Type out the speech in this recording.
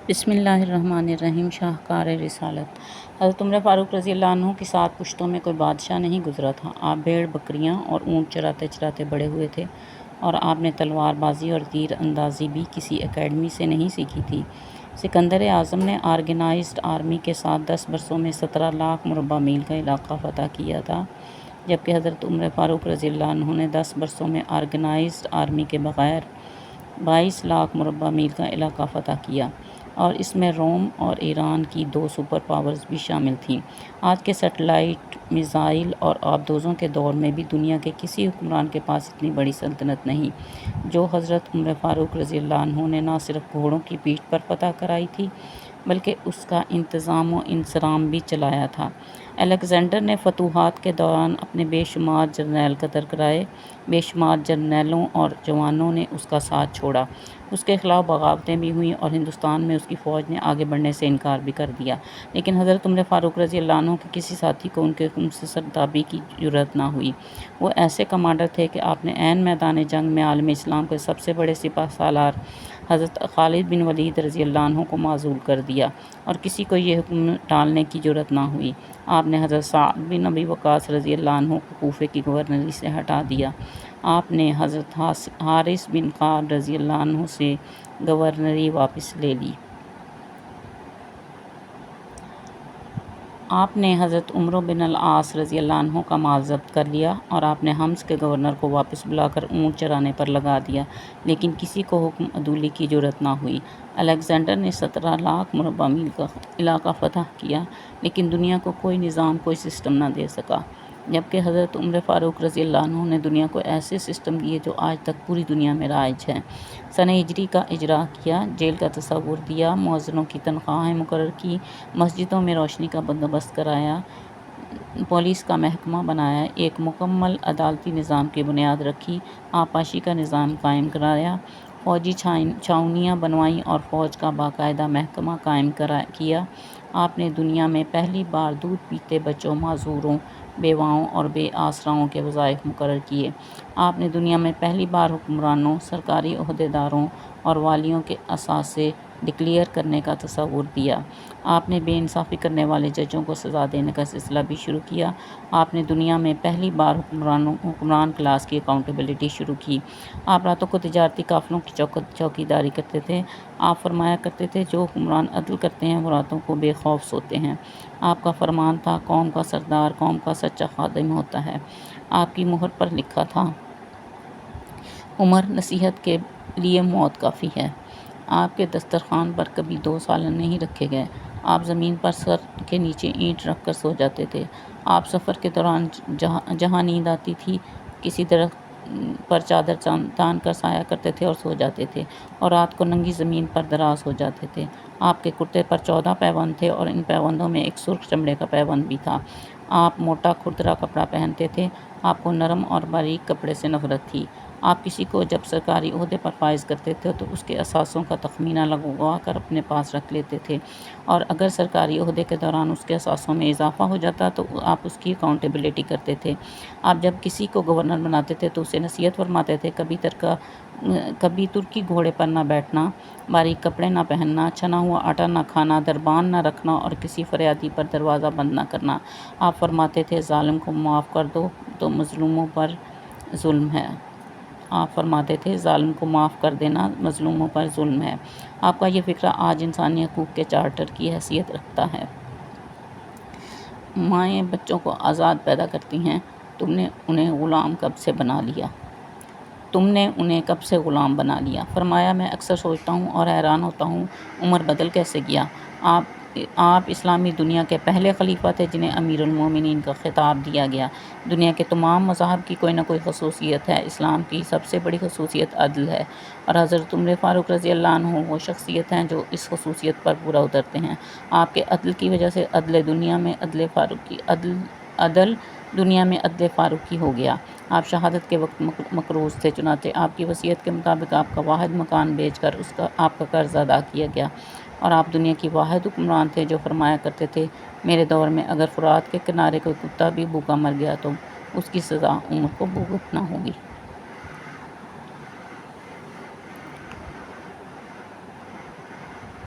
بسم اللہ الرحمن الرحیم۔ شاہکار رسالت۔ حضرت عمر فاروق رضی اللہ عنہ کی 7 پشتوں میں کوئی بادشاہ نہیں گزرا تھا۔ آپ بھیڑ بکریاں اور اونٹ چراتے چراتے بڑے ہوئے تھے، اور آپ نے تلوار بازی اور تیر اندازی بھی کسی اکیڈمی سے نہیں سیکھی تھی۔ سکندر اعظم نے آرگنائزڈ آرمی کے ساتھ 10 برسوں میں 17 لاکھ مربع میل کا علاقہ فتح کیا تھا، جبکہ حضرت عمر فاروق رضی اللہ عنہ نے 10 برسوں میں آرگنائزڈ آرمی کے بغیر 22 لاکھ مربع میل کا علاقہ فتح کیا، اور اس میں روم اور ایران کی 2 سپر پاورز بھی شامل تھیں۔ آج کے سیٹلائٹ، میزائل اور آبدوزوں کے دور میں بھی دنیا کے کسی حکمران کے پاس اتنی بڑی سلطنت نہیں جو حضرت عمر فاروق رضی اللہ عنہ نے نہ صرف گھوڑوں کی پیٹھ پر فتح کرائی تھی، بلکہ اس کا انتظام و انصرام بھی چلایا تھا۔ الیگزینڈر نے فتوحات کے دوران اپنے بے شمار جرنیل قتل کرائے، بے شمار جرنیلوں اور جوانوں نے اس کا ساتھ چھوڑا، اس کے خلاف بغاوتیں بھی ہوئیں، اور ہندوستان میں اس کی فوج نے آگے بڑھنے سے انکار بھی کر دیا، لیکن حضرت عمر فاروق رضی اللہ عنہ کے کسی ساتھی کو ان کے حکم سے سرتابی کی جرأت نہ ہوئی۔ وہ ایسے کمانڈر تھے کہ آپ نے عین میدان جنگ میں عالم اسلام کے سب سے بڑے سپہ سالار حضرت خالد بن ولید رضی اللہ عنہ کو معزول کر دیا، اور کسی کو یہ حکم ٹالنے کی جرأت نہ ہوئی۔ آپ نے حضرت سعد بن ابی وقاص رضی اللہ عنہ کو کوفے کی گورنری سے ہٹا دیا۔ آپ نے حضرت حارث بن قعب رضی اللہ عنہ سے گورنری واپس لے لی۔ آپ نے حضرت عمرو بن العاص رضی اللہ عنہ کا مال ضبط کر لیا، اور آپ نے حمص کے گورنر کو واپس بلا کر اونٹ چرانے پر لگا دیا، لیکن کسی کو حکم عدولی کی جرأت نہ ہوئی۔ الیگزینڈر نے 17 لاکھ مربع میل کا علاقہ فتح کیا، لیکن دنیا کو کوئی نظام، کوئی سسٹم نہ دے سکا، جبکہ حضرت عمر فاروق رضی اللہ عنہ نے دنیا کو ایسے سسٹم دیے جو آج تک پوری دنیا میں رائج ہیں۔ سنہ ہجری کا اجرا کیا، جیل کا تصور دیا، مؤذنوں کی تنخواہیں مقرر کی، مسجدوں میں روشنی کا بندوبست کرایا، پولیس کا محکمہ بنایا، ایک مکمل عدالتی نظام کی بنیاد رکھی، آبپاشی کا نظام قائم کرایا، فوجی چھاؤنیاں بنوائیں اور فوج کا باقاعدہ محکمہ قائم کیا۔ آپ نے دنیا میں پہلی بار دودھ پیتے بچوں، معذوروں، بیواؤں اور بے آسراؤں کے وظائف مقرر کیے۔ آپ نے دنیا میں پہلی بار حکمرانوں، سرکاری عہدیداروں اور والیوں کے اثاثے ڈکلیئر کرنے کا تصور دیا۔ آپ نے بے انصافی کرنے والے ججوں کو سزا دینے کا سلسلہ بھی شروع کیا۔ آپ نے دنیا میں پہلی بار حکمران کلاس کی اکاؤنٹیبلٹی شروع کی۔ آپ راتوں کو تجارتی قافلوں کی چوکیداری کرتے تھے۔ آپ فرمایا کرتے تھے، جو حکمران عدل کرتے ہیں وہ راتوں کو بے خوف سوتے ہیں۔ آپ کا فرمان تھا، قوم کا سردار قوم کا سچا خادم ہوتا ہے۔ آپ کی مہر پر لکھا تھا، عمر، نصیحت کے لیے موت کافی ہے۔ آپ کے دسترخوان پر کبھی 2 سالن نہیں رکھے گئے۔ آپ زمین پر سر کے نیچے اینٹ رکھ کر سو جاتے تھے۔ آپ سفر کے دوران جہاں نیند آتی تھی کسی درخت پر چادر تان کر سایا کرتے تھے اور سو جاتے تھے، اور رات کو ننگی زمین پر دراز ہو جاتے تھے۔ آپ کے کرتے پر 14 پیوند تھے، اور ان پیوندوں میں ایک سرخ چمڑے کا پیوند بھی تھا۔ آپ موٹا کھردرا کپڑا پہنتے تھے۔ آپ کو نرم اور باریک کپڑے سے نفرت تھی۔ آپ کسی کو جب سرکاری عہدے پر فائز کرتے تھے تو اس کے اثاثوں کا تخمینہ لگوا کر اپنے پاس رکھ لیتے تھے، اور اگر سرکاری عہدے کے دوران اس کے اثاثوں میں اضافہ ہو جاتا تو آپ اس کی اکاؤنٹیبلٹی کرتے تھے۔ آپ جب کسی کو گورنر بناتے تھے تو اسے نصیحت فرماتے تھے، کبھی ترکی گھوڑے پر نہ بیٹھنا، باریک کپڑے نہ پہننا، چھنا ہوا آٹا نہ کھانا، دربان نہ رکھنا، اور کسی فریادی پر دروازہ بند نہ کرنا۔ آپ فرماتے تھے، ظالم کو معاف کر دو تو مظلوموں پر ظلم ہے۔ آپ فرماتے تھے، ظالم کو معاف کر دینا مظلوموں پر ظلم ہے۔ آپ کا یہ فقرہ آج انسانی حقوق کے چارٹر کی حیثیت رکھتا ہے۔ مائیں بچوں کو آزاد پیدا کرتی ہیں، تم نے انہیں غلام کب سے بنا لیا؟ تم نے انہیں کب سے غلام بنا لیا؟ فرمایا، میں اکثر سوچتا ہوں اور حیران ہوتا ہوں، عمر بدل کیسے گیا؟ آپ اسلامی دنیا کے پہلے خلیفہ تھے جنہیں امیر المومنین کا خطاب دیا گیا۔ دنیا کے تمام مذاہب کی کوئی نہ کوئی خصوصیت ہے، اسلام کی سب سے بڑی خصوصیت عدل ہے، اور حضرت عمر فاروق رضی اللہ عنہ وہ شخصیت ہیں جو اس خصوصیت پر پورا اترتے ہیں۔ آپ کے عدل کی وجہ سے عدل دنیا میں عدل فاروقی ہو گیا۔ آپ شہادت کے وقت مقروض تھے، چنانچہ آپ کی وصیت کے مطابق آپ کا واحد مکان بیچ کر آپ کا قرض ادا کیا گیا، اور آپ دنیا کی واحد حکمران تھے جو فرمایا کرتے تھے، میرے دور میں اگر فرات کے کنارے کوئی کتا بھی بھوکا مر گیا تو اس کی سزا عمر کو بھگتنا ہوگی۔